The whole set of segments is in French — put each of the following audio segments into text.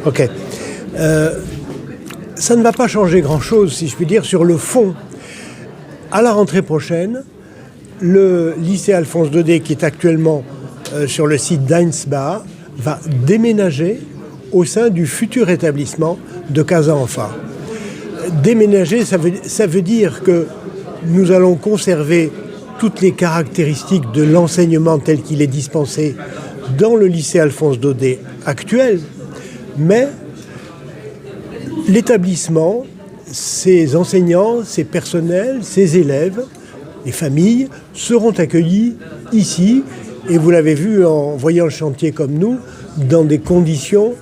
Ok. Ça ne va pas changer grand-chose, si je puis dire, sur le fond. À la rentrée prochaine, le lycée Alphonse Daudet, qui est actuellement sur le site d'Einsbach, va déménager au sein du futur établissement de Casa Enfant. Déménager, ça veut dire que nous allons conserver toutes les caractéristiques de l'enseignement tel qu'il est dispensé dans le lycée Alphonse Daudet actuel, mais l'établissement, ses enseignants, ses personnels, ses élèves, les familles seront accueillis ici, et vous l'avez vu en voyant le chantier comme nous, dans des conditions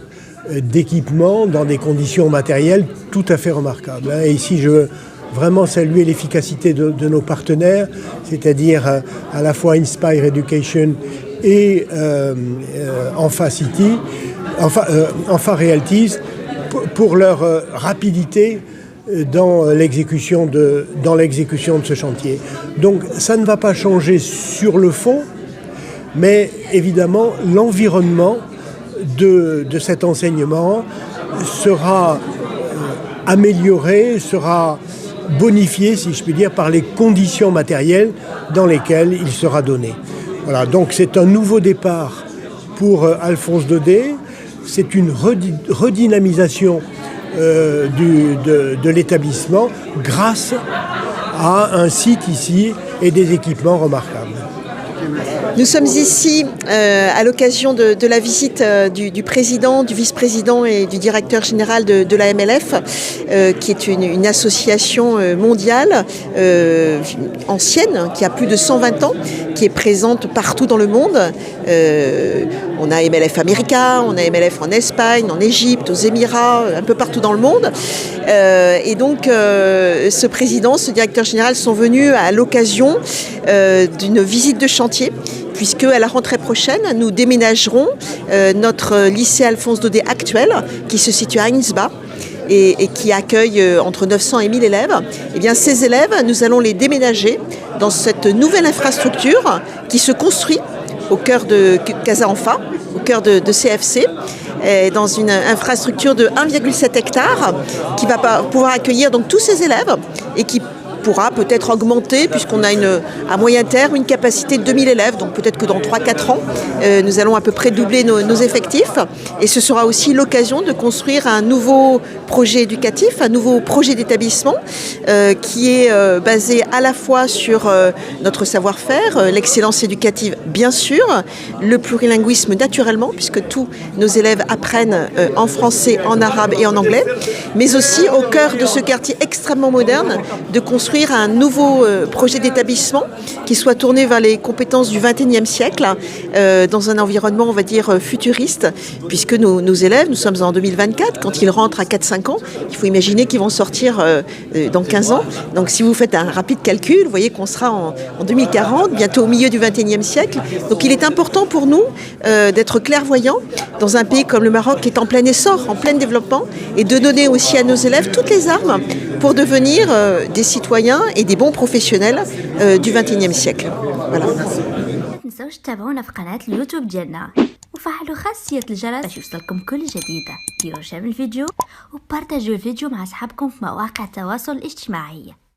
d'équipement, dans des conditions matérielles tout à fait remarquables. Et ici, je veux vraiment saluer l'efficacité de nos partenaires, c'est-à-dire à la fois Inspire Education et Enfant City, Enfant Realties, pour leur rapidité dans l'exécution de ce chantier. Donc ça ne va pas changer sur le fond, mais évidemment l'environnement de cet enseignement sera amélioré, sera bonifié, si je puis dire, par les conditions matérielles dans lesquelles il sera donné. Voilà, donc c'est un nouveau départ pour Alphonse Daudet, c'est une redynamisation de l'établissement grâce à un site ici et des équipements remarquables. Nous sommes ici à l'occasion de la visite du président, du vice-président et du directeur général de la MLF, qui est une association mondiale ancienne, qui a plus de 120 ans, qui est présente partout dans le monde. On a MLF America, on a MLF en Espagne, en Égypte, aux Émirats, un peu partout dans le monde. Et donc, ce président, ce directeur général sont venus à l'occasion d'une visite de chantier, puisque à la rentrée prochaine, nous déménagerons notre lycée Alphonse Daudet actuel, qui se situe à Einsbach, et qui accueille entre 900 et 1000 élèves. Eh bien, ces élèves, nous allons les déménager dans cette nouvelle infrastructure qui se construit au cœur de Casa Enfant, au cœur de CFC, dans une infrastructure de 1,7 hectare qui va pouvoir accueillir donc tous ces élèves et qui pourra peut-être augmenter, puisqu'on a à moyen terme une capacité de 2000 élèves, donc peut-être que dans 3-4 ans, nous allons à peu près doubler nos effectifs, et ce sera aussi l'occasion de construire un nouveau projet éducatif, un nouveau projet d'établissement qui est basé à la fois sur notre savoir-faire, l'excellence éducative bien sûr, le plurilinguisme naturellement, puisque tous nos élèves apprennent en français, en arabe et en anglais, mais aussi au cœur de ce quartier extrêmement moderne, de construire un nouveau projet d'établissement qui soit tourné vers les compétences du XXIe siècle, dans un environnement, on va dire, futuriste, puisque nos élèves, nous sommes en 2024, quand ils rentrent à 4-5 ans, il faut imaginer qu'ils vont sortir dans 15 ans. Donc si vous faites un rapide calcul, vous voyez qu'on sera en 2040, bientôt au milieu du XXIe siècle. Donc il est important pour nous d'être clairvoyants dans un pays comme le Maroc qui est en plein essor, en plein développement, et de donner aussi à nos élèves toutes les armes pour devenir des citoyens et des bons professionnels du XXIe siècle. Voilà. تنسوش تتابعونا في قناة اليوتيوب ديالنا وفعلوا خاصية الجرس باش يوصلكم كل جديدة. ديروا شير الفيديو وبارتاجوا الفيديو مع أصحابكم في مواقع التواصل الاجتماعي.